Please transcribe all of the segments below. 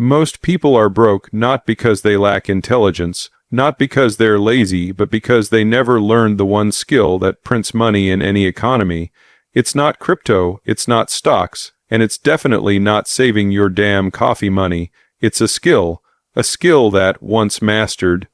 Most people are broke not because they lack intelligence, not because they're lazy, but because they never learned the one skill that prints money in any economy. It's not crypto, it's not stocks, and it's definitely not saving your damn coffee money. It's a skill that, once mastered,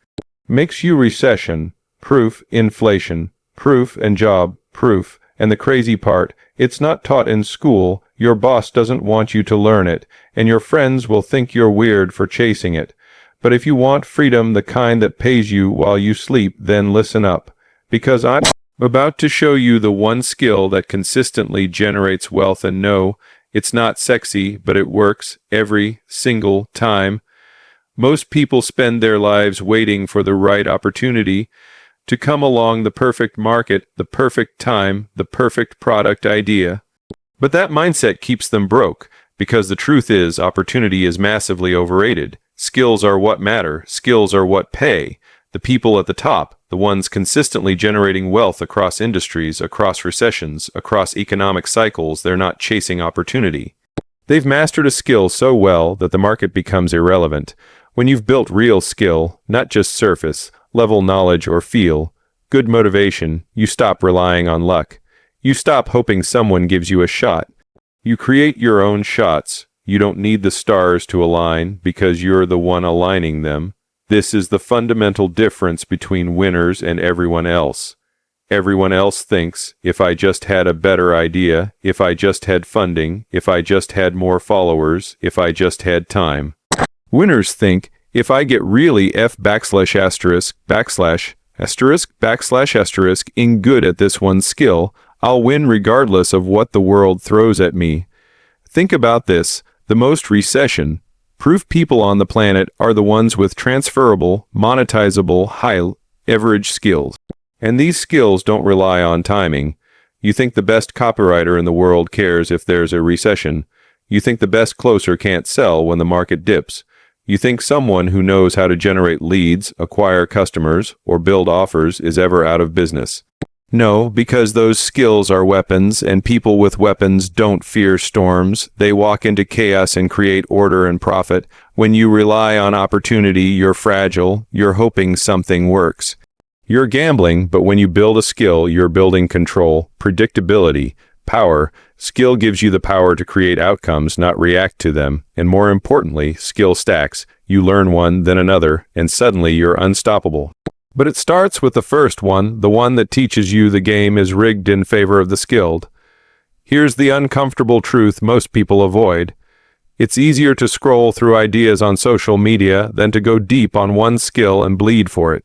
makes you recession-proof, inflation-proof, and job-proof. And the crazy part, it's not taught in school, your boss doesn't want you to learn it, and your friends will think you're weird for chasing it. But if you want freedom, the kind that pays you while you sleep, then listen up. Because I'm about to show you the one skill that consistently generates wealth, and no, it's not sexy, but it works every single time. Most people spend their lives waiting for the right opportunity to come along, the perfect market, the perfect time, the perfect product idea. But that mindset keeps them broke, because the truth is, opportunity is massively overrated. Skills are what matter. Skills are what pay. The people at the top, the ones consistently generating wealth across industries, across recessions, across economic cycles, they're not chasing opportunity. They've mastered a skill so well that the market becomes irrelevant. When you've built real skill, not just surface level knowledge or feel good motivation, you stop relying on luck. You stop hoping someone gives you a shot. You create your own shots. You don't need the stars to align because you're the one aligning them. This is the fundamental difference between winners and everyone else. Everyone else thinks, if I just had a better idea, if I just had funding, if I just had more followers, if I just had time. Winners think, if I get really in good at this one skill, I'll win regardless of what the world throws at me. Think about this. The most recession-proof people on the planet are the ones with transferable, monetizable, high-leverage skills. And these skills don't rely on timing. You think the best copywriter in the world cares if there's a recession. You think the best closer can't sell when the market dips. You think someone who knows how to generate leads, acquire customers, or build offers is ever out of business. No, because those skills are weapons, and people with weapons don't fear storms. They walk into chaos and create order and profit. When you rely on opportunity, you're fragile. You're hoping something works. You're gambling, but when you build a skill, you're building control, predictability, power. Skill gives you the power to create outcomes, not react to them. And more importantly, skill stacks. You learn one, then another, and suddenly you're unstoppable. But it starts with the first one, the one that teaches you the game is rigged in favor of the skilled. Here's the uncomfortable truth most people avoid. It's easier to scroll through ideas on social media than to go deep on one skill and bleed for it.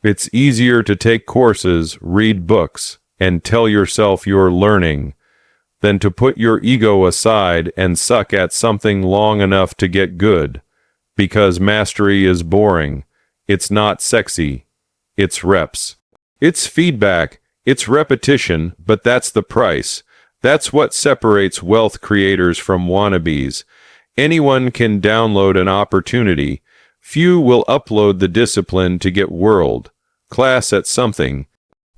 It's easier to take courses, read books, and tell yourself you're learning than to put your ego aside and suck at something long enough to get good. Because mastery is boring. It's not sexy. It's reps. It's feedback. It's repetition, but that's the price. That's what separates wealth creators from wannabes. Anyone can download an opportunity. Few will upload the discipline to get world-class at something.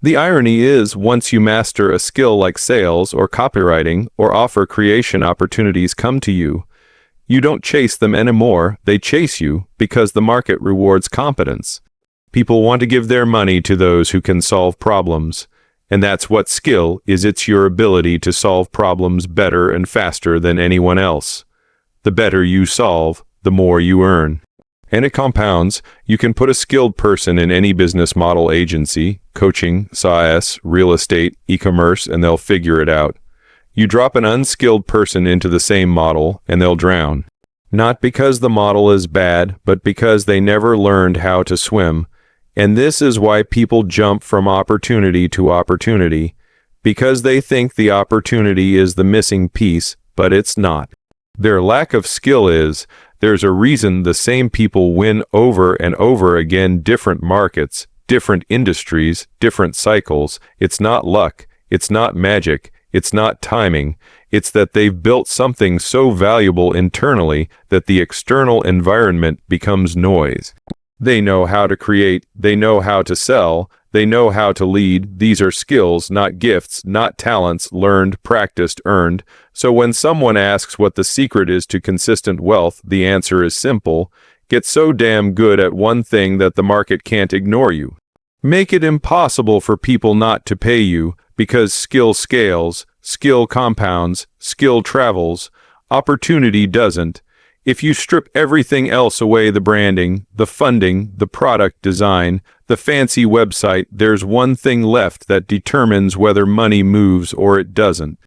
The irony is, once you master a skill like sales or copywriting or offer creation, opportunities come to you. You don't chase them anymore. They chase you because the market rewards competence. People want to give their money to those who can solve problems. And that's what skill is. It's your ability to solve problems better and faster than anyone else. The better you solve, the more you earn. And it compounds. You can put a skilled person in any business model, agency, coaching, SaaS, real estate, e-commerce, and they'll figure it out. You drop an unskilled person into the same model, and they'll drown. Not because the model is bad, but because they never learned how to swim. And this is why people jump from opportunity to opportunity, because they think the opportunity is the missing piece, but it's not. Their lack of skill is. There's a reason the same people win over and over again, different markets, different industries, different cycles. It's not luck. It's not magic. It's not timing. It's that they've built something so valuable internally that the external environment becomes noise. They know how to create, they know how to sell, They know how to lead. These are skills, not gifts, not talents, learned, practiced, earned. So when someone asks what the secret is to consistent wealth, the answer is simple. Get so damn good at one thing that the market can't ignore you. Make it impossible for people not to pay you, because skill scales, skill compounds, skill travels, opportunity doesn't. If you strip everything else away, the branding, the funding, the product design, the fancy website, there's one thing left that determines whether money moves or it doesn't.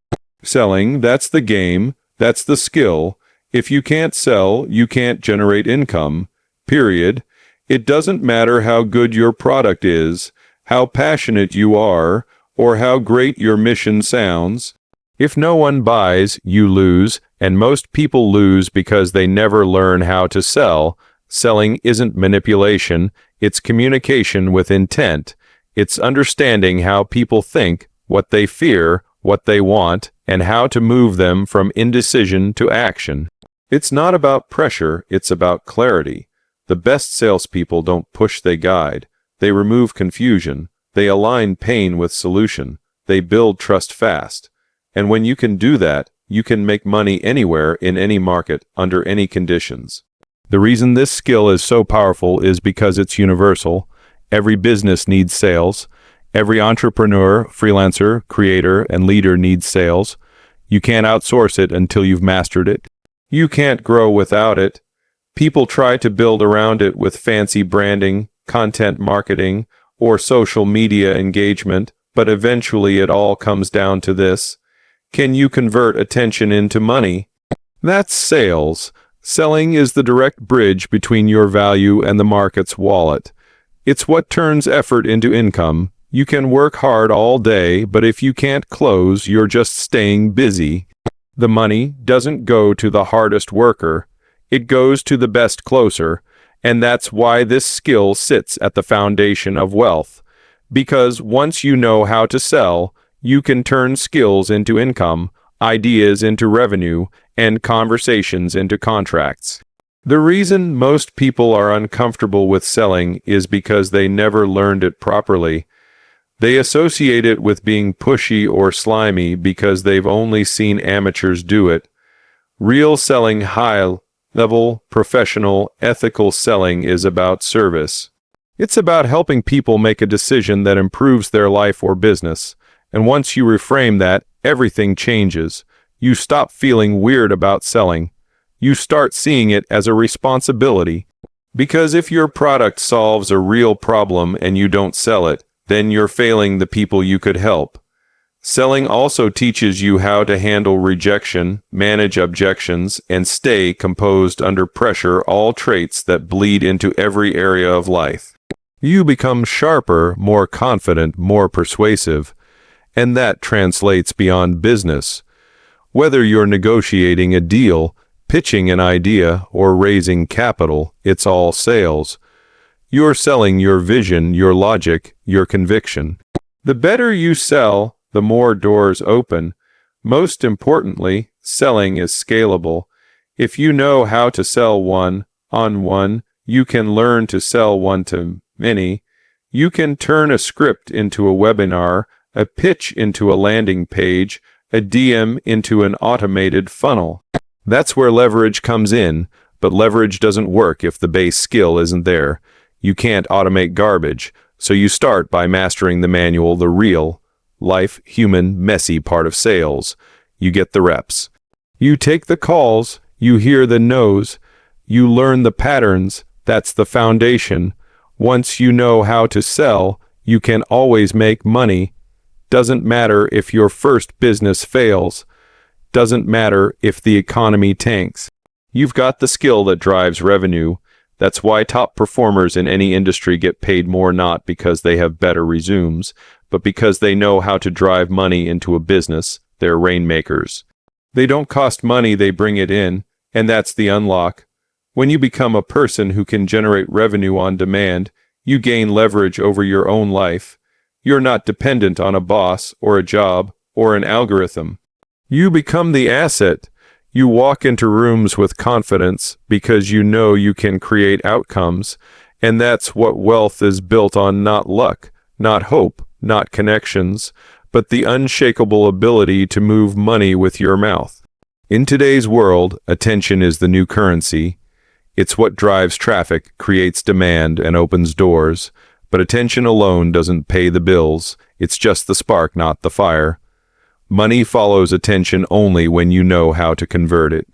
Selling, that's the game, that's the skill. If you can't sell, you can't generate income. Period. It doesn't matter how good your product is, how passionate you are, or how great your mission sounds. If no one buys, you lose, and most people lose because they never learn how to sell. Selling isn't manipulation, it's communication with intent. It's understanding how people think, what they fear, what they want, and how to move them from indecision to action. It's not about pressure, it's about clarity. The best salespeople don't push, they guide. They remove confusion. They align pain with solution. They build trust fast. And when you can do that, you can make money anywhere in any market, under any conditions. The reason this skill is so powerful is because it's universal. Every business needs sales. Every entrepreneur, freelancer, creator, and leader needs sales. You can't outsource it until you've mastered it. You can't grow without it. People try to build around it with fancy branding, content marketing, or social media engagement, but eventually it all comes down to this. Can you convert attention into money? That's sales. Selling is the direct bridge between your value and the market's wallet. It's what turns effort into income. You can work hard all day, but if you can't close, you're just staying busy. The money doesn't go to the hardest worker. It goes to the best closer. And that's why this skill sits at the foundation of wealth. Because once you know how to sell, you can turn skills into income, ideas into revenue, and conversations into contracts. The reason most people are uncomfortable with selling is because they never learned it properly. They associate it with being pushy or slimy because they've only seen amateurs do it. Real selling, high-level, professional, ethical selling is about service. It's about helping people make a decision that improves their life or business. And once you reframe that, everything changes. You stop feeling weird about selling. You start seeing it as a responsibility. Because if your product solves a real problem and you don't sell it, then you're failing the people you could help. Selling also teaches you how to handle rejection, manage objections, and stay composed under pressure, all traits that bleed into every area of life. You become sharper, more confident, more persuasive. And that translates beyond business. Whether you're negotiating a deal, pitching an idea, or raising capital, it's all sales. You're selling your vision, your logic, your conviction. The better you sell, the more doors open. Most importantly, selling is scalable. If you know how to sell one-on-one, you can learn to sell one-to-many. You can turn a script into a webinar, a pitch into a landing page, a DM into an automated funnel. That's where leverage comes in, but leverage doesn't work if the base skill isn't there. You can't automate garbage, so you start by mastering the manual, the real, life, human, messy part of sales. You get the reps. You take the calls, you hear the no's, you learn the patterns. That's the foundation. Once you know how to sell, you can always make money. Doesn't matter if your first business fails. Doesn't matter if the economy tanks. You've got the skill that drives revenue. That's why top performers in any industry get paid more, not because they have better resumes, but because they know how to drive money into a business. They're rainmakers. They don't cost money, they bring it in, and that's the unlock. When you become a person who can generate revenue on demand, you gain leverage over your own life. You're not dependent on a boss or a job or an algorithm. You become the asset. You walk into rooms with confidence because you know you can create outcomes, and that's what wealth is built on, not luck, not hope, not connections, but the unshakable ability to move money with your mouth. In today's world, attention is the new currency. It's what drives traffic, creates demand, and opens doors. But attention alone doesn't pay the bills. It's just the spark, not the fire. Money follows attention only when you know how to convert it.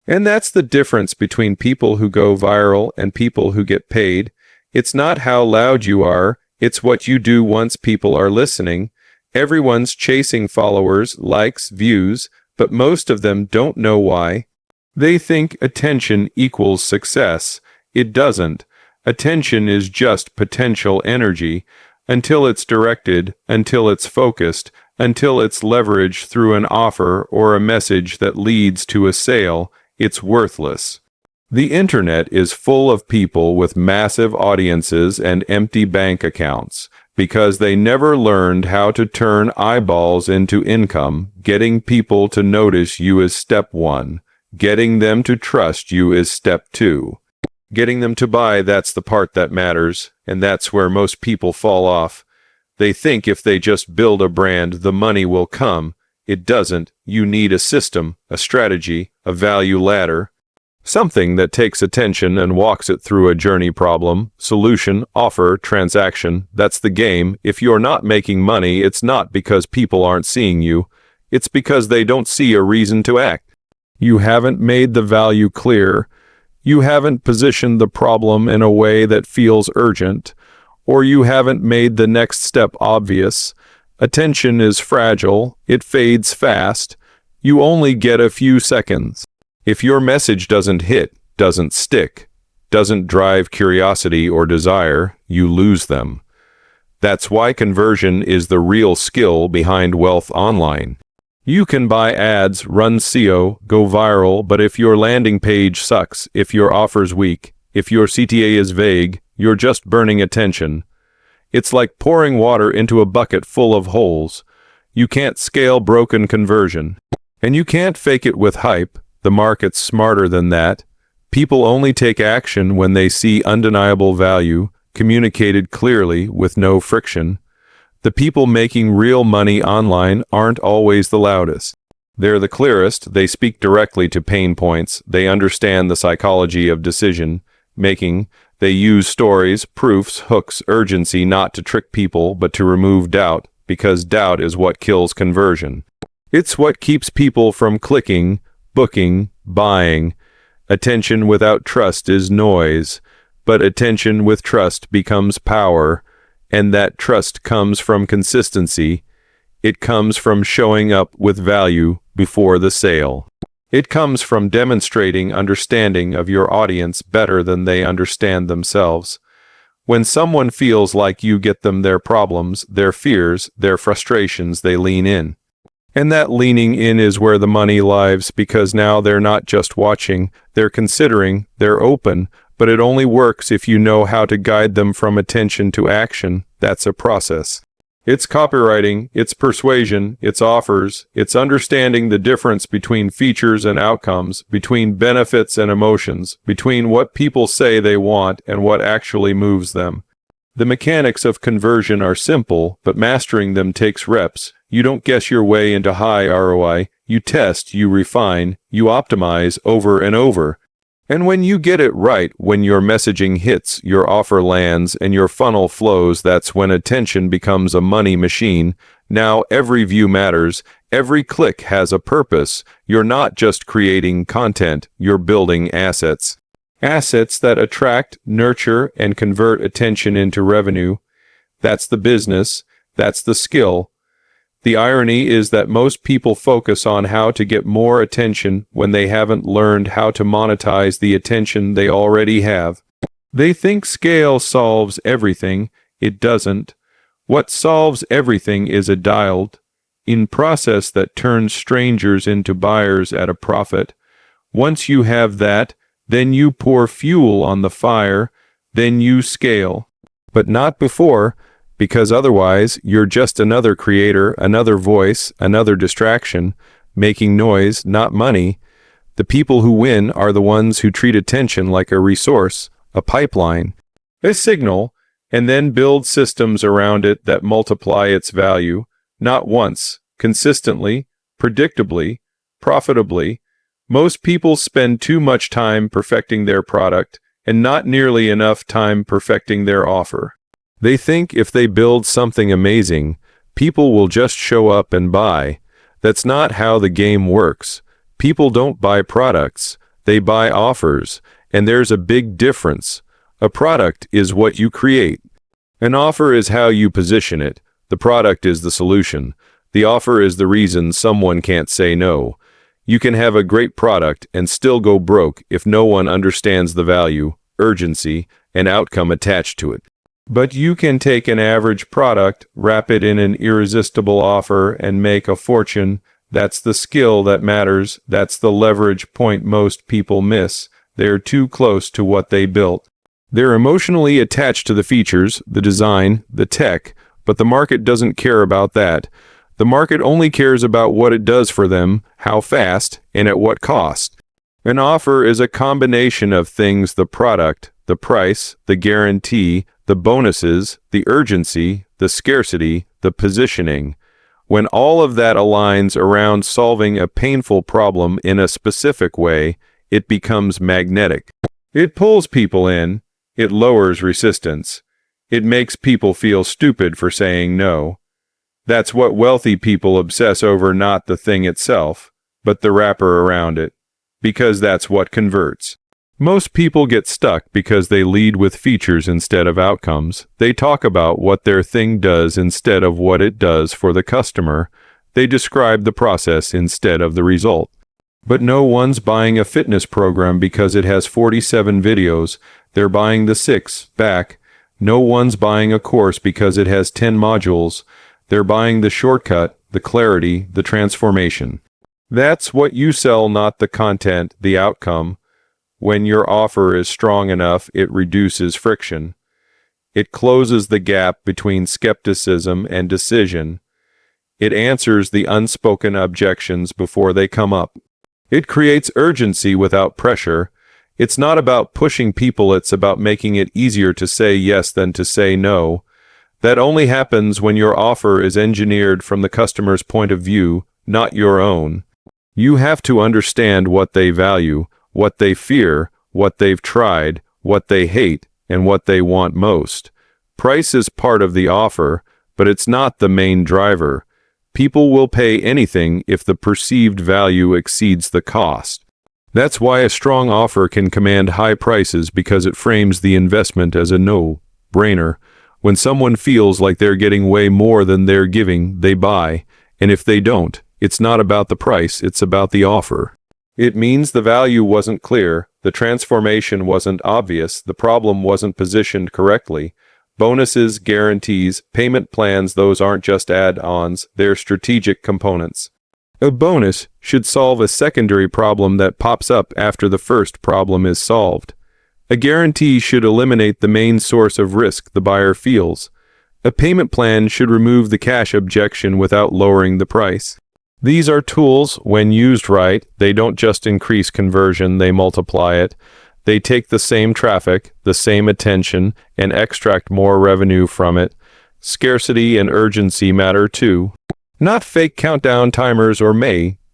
And that's the difference between people who go viral and people who get paid. It's not how loud you are, it's what you do once people are listening. Everyone's chasing followers, likes, views, but most of them don't know why. They think attention equals success. It doesn't. Attention is just potential energy, until it's directed, until it's focused, until it's leveraged through an offer or a message that leads to a sale. It's worthless. The internet is full of people with massive audiences and empty bank accounts because they never learned how to turn eyeballs into income. Getting people to notice you is step one. Getting them to trust you is step two. Getting them to buy, that's the part that matters, and that's where most people fall off. They think if they just build a brand, the money will come. It doesn't. You need a system, a strategy, a value ladder. Something that takes attention and walks it through a journey: problem, solution, offer, transaction. That's the game. If you're not making money, it's not because people aren't seeing you. It's because they don't see a reason to act. You haven't made the value clear. You haven't positioned the problem in a way that feels urgent, or you haven't made the next step obvious. Attention is fragile. It fades fast. You only get a few seconds. If your message doesn't hit, doesn't stick, doesn't drive curiosity or desire, you lose them. That's why conversion is the real skill behind wealth online. You can buy ads, run SEO, go viral, but if your landing page sucks, if your offer's weak, if your CTA is vague, you're just burning attention. It's like pouring water into a bucket full of holes. You can't scale broken conversion. And you can't fake it with hype. The market's smarter than that. People only take action when they see undeniable value, communicated clearly with no friction. The people making real money online aren't always the loudest. They're the clearest. They speak directly to pain points. They understand the psychology of decision making. They use stories, proofs, hooks, urgency, not to trick people, but to remove doubt, because doubt is what kills conversion. It's what keeps people from clicking, booking, buying. Attention without trust is noise, but attention with trust becomes power. And that trust comes from consistency. It comes from showing up with value before the sale. It comes from demonstrating understanding of your audience better than they understand themselves. When someone feels like you get them their problems, their fears, their frustrations, they lean in. And that leaning in is where the money lies, because now they're not just watching, they're considering, they're open. But it only works if you know how to guide them from attention to action. That's a process. It's copywriting, it's persuasion, it's offers, it's understanding the difference between features and outcomes, between benefits and emotions, between what people say they want and what actually moves them. The mechanics of conversion are simple, but mastering them takes reps. You don't guess your way into high ROI. You test, you refine, you optimize over and over. And when you get it right, when your messaging hits, your offer lands, and your funnel flows, that's when attention becomes a money machine. Now every view matters. Every click has a purpose. You're not just creating content, you're building assets. Assets that attract, nurture, and convert attention into revenue. That's the business. That's the skill. The irony is that most people focus on how to get more attention when they haven't learned how to monetize the attention they already have. They think scale solves everything. It doesn't. What solves everything is a dialed-in process that turns strangers into buyers at a profit. Once you have that, then you pour fuel on the fire, then you scale. But not before. Because otherwise, you're just another creator, another voice, another distraction, making noise, not money. The people who win are the ones who treat attention like a resource, a pipeline, a signal. and then build systems around it that multiply its value, not once, consistently, predictably, profitably. Most people spend too much time perfecting their product and not nearly enough time perfecting their offer. They think if they build something amazing, people will just show up and buy. That's not how the game works. People don't buy products, they buy offers, and there's a big difference. A product is what you create. An offer is how you position it. The product is the solution. The offer is the reason someone can't say no. You can have a great product and still go broke if no one understands the value, urgency, and outcome attached to it. But you can take an average product, wrap it in an irresistible offer, and make a fortune. That's the skill that matters. That's the leverage point most people miss. They're too close to what they built. They're emotionally attached to the features, the design, the tech, but the market doesn't care about that. The market only cares about what it does for them, how fast, and at what cost. An offer is a combination of things: the product, the price, the guarantee, the bonuses, the urgency, the scarcity, the positioning. When all of that aligns around solving a painful problem in a specific way, it becomes magnetic. It pulls people in. It lowers resistance. It makes people feel stupid for saying no. That's what wealthy people obsess over, not the thing itself, but the wrapper around it, because that's what converts. Most people get stuck because they lead with features instead of outcomes. They talk about what their thing does instead of what it does for the customer. They describe the process instead of the result. But no one's buying a fitness program because it has 47 videos. They're buying the 6 back. No one's buying a course because it has 10 modules. They're buying the shortcut, the clarity, the transformation. That's what you sell, not the content, the outcome. When your offer is strong enough, it reduces friction. It closes the gap between skepticism and decision. It answers the unspoken objections before they come up. It creates urgency without pressure. It's not about pushing people, it's about making it easier to say yes than to say no. That only happens when your offer is engineered from the customer's point of view, not your own. You have to understand what they value, what they fear, what they've tried, what they hate, and what they want most. Price is part of the offer, but it's not the main driver. People will pay anything if the perceived value exceeds the cost. That's why a strong offer can command high prices, because it frames the investment as a no-brainer. When someone feels like they're getting way more than they're giving, they buy. And if they don't, it's not about the price, it's about the offer. It means the value wasn't clear, the transformation wasn't obvious, the problem wasn't positioned correctly. Bonuses, guarantees, payment plans, those aren't just add-ons, they're strategic components. A bonus should solve a secondary problem that pops up after the first problem is solved. A guarantee should eliminate the main source of risk the buyer feels. A payment plan should remove the cash objection without lowering the price. These are tools. When used right, they don't just increase conversion, they multiply it. They take the same traffic, the same attention, and extract more revenue from it. Scarcity and urgency matter too. Not fake countdown timers or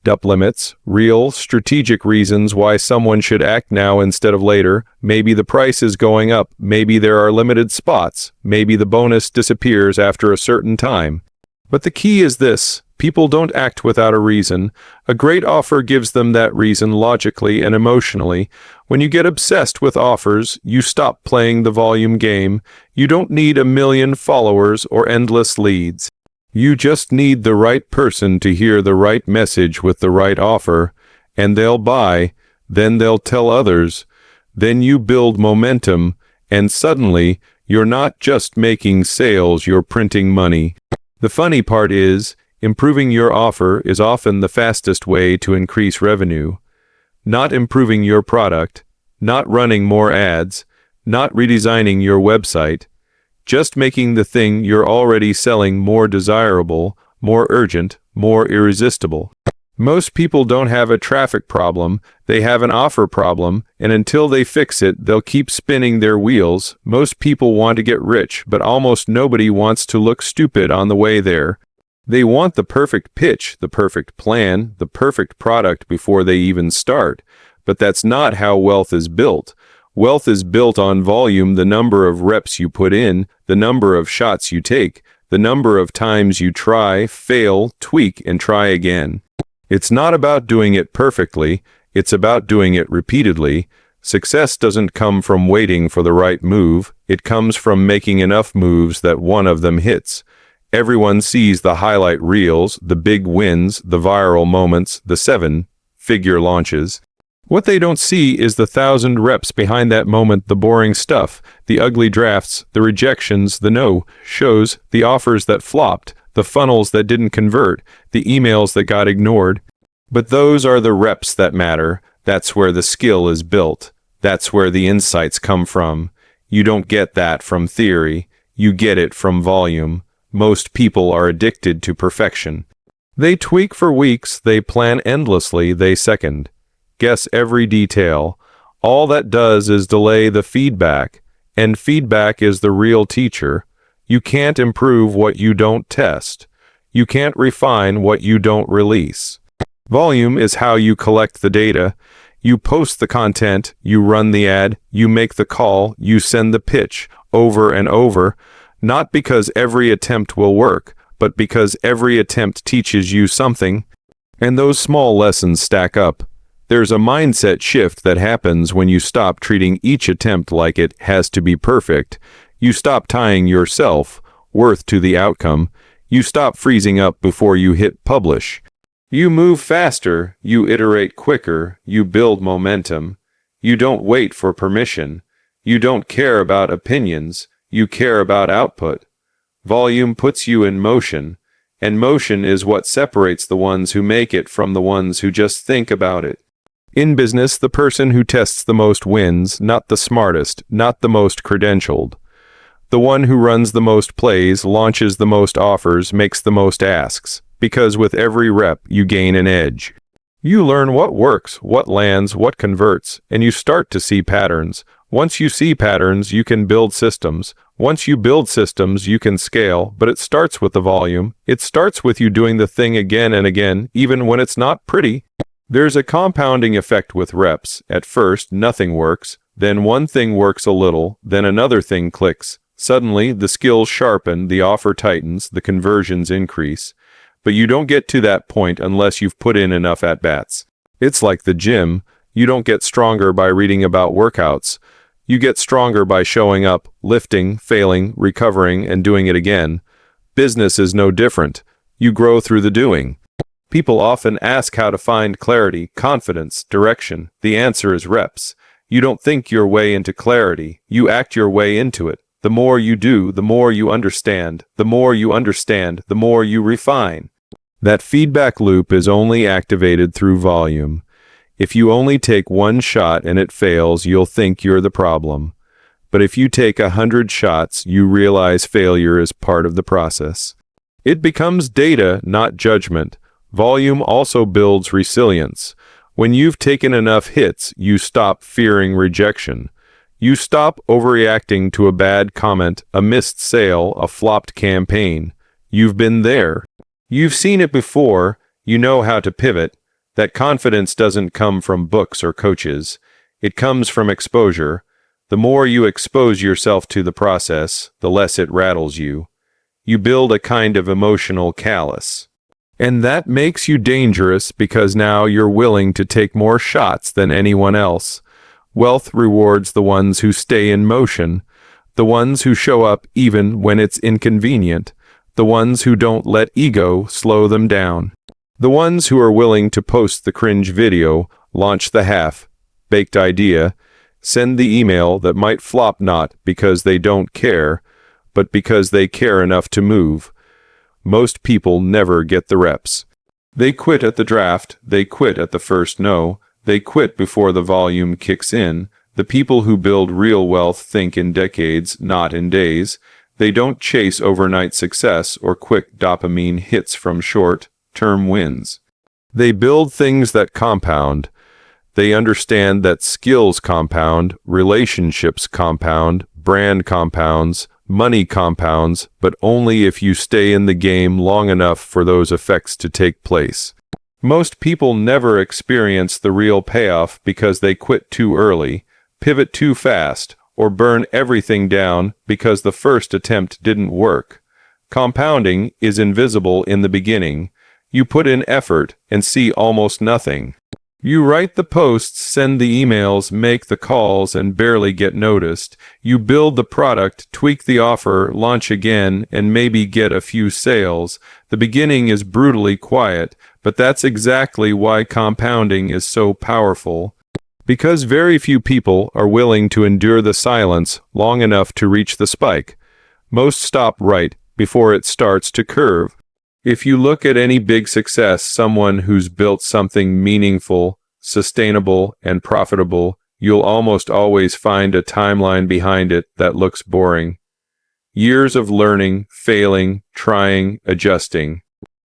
up limits, real, strategic reasons why someone should act now instead of later. Maybe the price is going up, maybe there are limited spots, maybe the bonus disappears after a certain time. But the key is this: people don't act without a reason. A great offer gives them that reason logically and emotionally. When you get obsessed with offers, you stop playing the volume game. You don't need 1 million followers or endless leads. You just need the right person to hear the right message with the right offer, and they'll buy, then they'll tell others, then you build momentum, and suddenly, you're not just making sales, you're printing money. The funny part is, improving your offer is often the fastest way to increase revenue. Not improving your product, not running more ads, not redesigning your website, just making the thing you're already selling more desirable, more urgent, more irresistible. Most people don't have a traffic problem, they have an offer problem, and until they fix it, they'll keep spinning their wheels. Most people want to get rich, but almost nobody wants to look stupid on the way there. They want the perfect pitch, the perfect plan, the perfect product before they even start. But that's not how wealth is built. Wealth is built on volume, the number of reps you put in, the number of shots you take, the number of times you try, fail, tweak, and try again. It's not about doing it perfectly, it's about doing it repeatedly. Success doesn't come from waiting for the right move, it comes from making enough moves that one of them hits. Everyone sees the highlight reels, the big wins, the viral moments, the 7-figure launches. What they don't see is the 1,000 reps behind that moment, the boring stuff, the ugly drafts, the rejections, the no-shows, the offers that flopped, the funnels that didn't convert, the emails that got ignored. But those are the reps that matter. That's where the skill is built. That's where the insights come from. You don't get that from theory. You get it from volume. Most people are addicted to perfection. They tweak for weeks, they plan endlessly, they second guess every detail. All that does is delay the feedback, and feedback is the real teacher. You can't improve what you don't test. You can't refine what you don't release. Volume is how you collect the data. You post the content, you run the ad, you make the call, you send the pitch over and over, not because every attempt will work, but because every attempt teaches you something, and those small lessons stack up. There's a mindset shift that happens when you stop treating each attempt like it has to be perfect. You stop tying your self-worth to the outcome. You stop freezing up before you hit publish. You move faster, you iterate quicker, you build momentum. You don't wait for permission. You don't care about opinions, you care about output. Volume puts you in motion, and motion is what separates the ones who make it from the ones who just think about it. In business, the person who tests the most wins, not the smartest, not the most credentialed. The one who runs the most plays, launches the most offers, makes the most asks. Because with every rep, you gain an edge. You learn what works, what lands, what converts, and you start to see patterns. Once you see patterns, you can build systems. Once you build systems, you can scale, but it starts with the volume. It starts with you doing the thing again and again, even when it's not pretty. There's a compounding effect with reps. At first, nothing works. Then one thing works a little. Then another thing clicks. Suddenly, the skills sharpen, the offer tightens, the conversions increase. But you don't get to that point unless you've put in enough at-bats. It's like the gym. You don't get stronger by reading about workouts. You get stronger by showing up, lifting, failing, recovering, and doing it again. Business is no different. You grow through the doing. People often ask how to find clarity, confidence, direction. The answer is reps. You don't think your way into clarity. You act your way into it. The more you do, the more you understand. The more you understand, the more you refine. That feedback loop is only activated through volume. If you only take one shot and it fails, you'll think you're the problem. But if you take 100 shots, you realize failure is part of the process. It becomes data, not judgment. Volume also builds resilience. When you've taken enough hits, you stop fearing rejection. You stop overreacting to a bad comment, a missed sale, a flopped campaign. You've been there. You've seen it before. You know how to pivot. That confidence doesn't come from books or coaches. It comes from exposure. The more you expose yourself to the process, the less it rattles you. You build a kind of emotional callus. And that makes you dangerous because now you're willing to take more shots than anyone else. Wealth rewards the ones who stay in motion, the ones who show up even when it's inconvenient, the ones who don't let ego slow them down, the ones who are willing to post the cringe video, launch the half-baked idea, send the email that might flop not because they don't care, but because they care enough to move. Most people never get the reps. They quit at the draft, they quit at the first no, they quit before the volume kicks in. The people who build real wealth think in decades, not in days. They don't chase overnight success or quick dopamine hits from short-term wins. They build things that compound. They understand that skills compound, relationships compound, brand compounds, money compounds, but only if you stay in the game long enough for those effects to take place. Most people never experience the real payoff because they quit too early, pivot too fast, or burn everything down because the first attempt didn't work. Compounding is invisible in the beginning. You put in effort and see almost nothing. You write the posts, send the emails, make the calls, and barely get noticed. You build the product, tweak the offer, launch again, and maybe get a few sales. The beginning is brutally quiet, but that's exactly why compounding is so powerful. Because very few people are willing to endure the silence long enough to reach the spike. Most stop right before it starts to curve. If you look at any big success, someone who's built something meaningful, sustainable, and profitable, you'll almost always find a timeline behind it that looks boring. Years of learning, failing, trying, adjusting.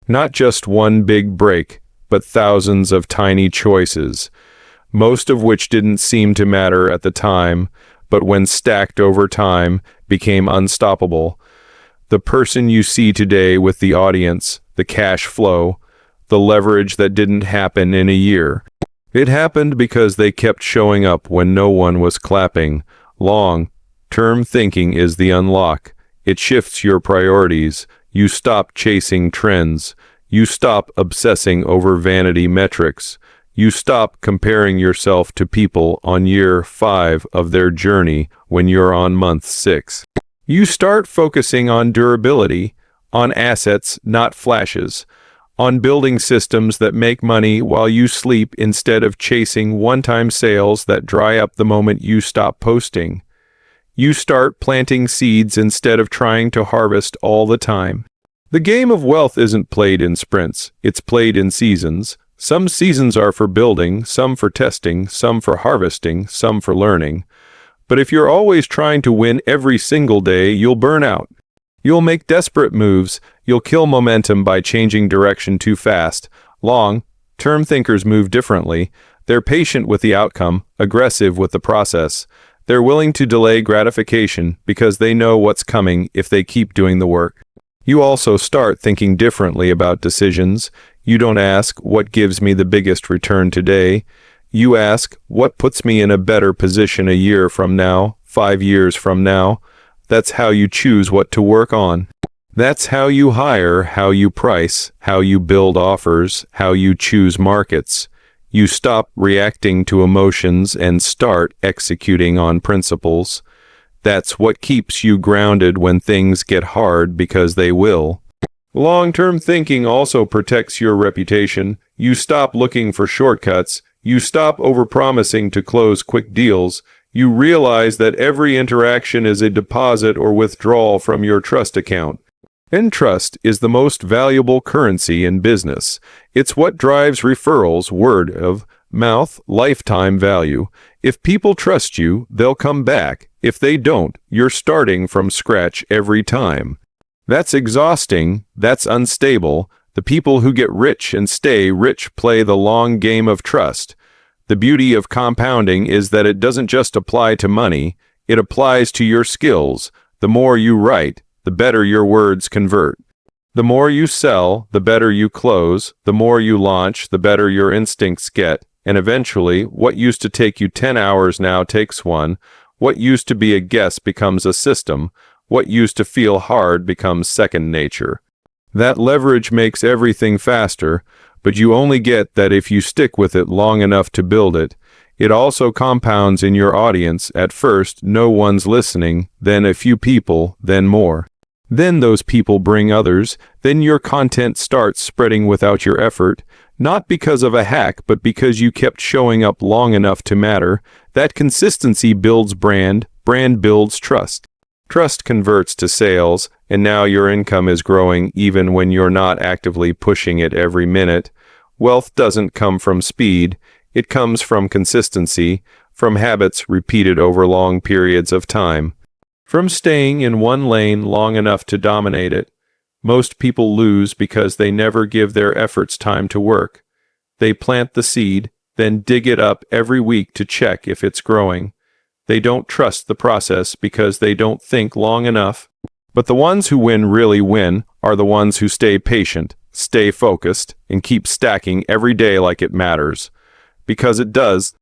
Not just one big break, but thousands of tiny choices, most of which didn't seem to matter at the time, but when stacked over time, became unstoppable. The person you see today with the audience, the cash flow, the leverage that didn't happen in a year. It happened because they kept showing up when no one was clapping. Long-term thinking is the unlock. It shifts your priorities. You stop chasing trends. You stop obsessing over vanity metrics. You stop comparing yourself to people on year 5 of their journey when you're on month 6. You start focusing on durability, on assets, not flashes, on building systems that make money while you sleep instead of chasing one-time sales that dry up the moment you stop posting. You start planting seeds instead of trying to harvest all the time. The game of wealth isn't played in sprints, it's played in seasons. Some seasons are for building, some for testing, some for harvesting, some for learning. But if you're always trying to win every single day, you'll burn out. You'll make desperate moves. You'll kill momentum by changing direction too fast. Long-term thinkers move differently. They're patient with the outcome, aggressive with the process. They're willing to delay gratification because they know what's coming if they keep doing the work. You also start thinking differently about decisions. You don't ask, what gives me the biggest return today? You ask, what puts me in a better position a year from now, 5 years from now? That's how you choose what to work on. That's how you hire, how you price, how you build offers, how you choose markets. You stop reacting to emotions and start executing on principles. That's what keeps you grounded when things get hard, because they will. Long-term thinking also protects your reputation. You stop looking for shortcuts. You stop overpromising to close quick deals. You realize that every interaction is a deposit or withdrawal from your trust account. And trust is the most valuable currency in business. It's what drives referrals, word of mouth, lifetime value. If people trust you, they'll come back. If they don't, you're starting from scratch every time. That's exhausting. That's unstable. The people who get rich and stay rich play the long game of trust. The beauty of compounding is that it doesn't just apply to money, it applies to your skills. The more you write, the better your words convert. The more you sell, the better you close. The more you launch, the better your instincts get. And eventually, what used to take you 10 hours now takes 1. What used to be a guess becomes a system. What used to feel hard becomes second nature. That leverage makes everything faster, but you only get that if you stick with it long enough to build it. It also compounds in your audience. At first, no one's listening, then a few people, then more. Then those people bring others, then your content starts spreading without your effort, not because of a hack, but because you kept showing up long enough to matter. That consistency builds brand, brand builds trust. Trust converts to sales, and now your income is growing even when you're not actively pushing it every minute. Wealth doesn't come from speed, it comes from consistency, from habits repeated over long periods of time. From staying in one lane long enough to dominate it. Most people lose because they never give their efforts time to work. They plant the seed, then dig it up every week to check if it's growing. They don't trust the process because they don't think long enough. But the ones who really win are the ones who stay patient, stay focused, and keep stacking every day like it matters. Because it does.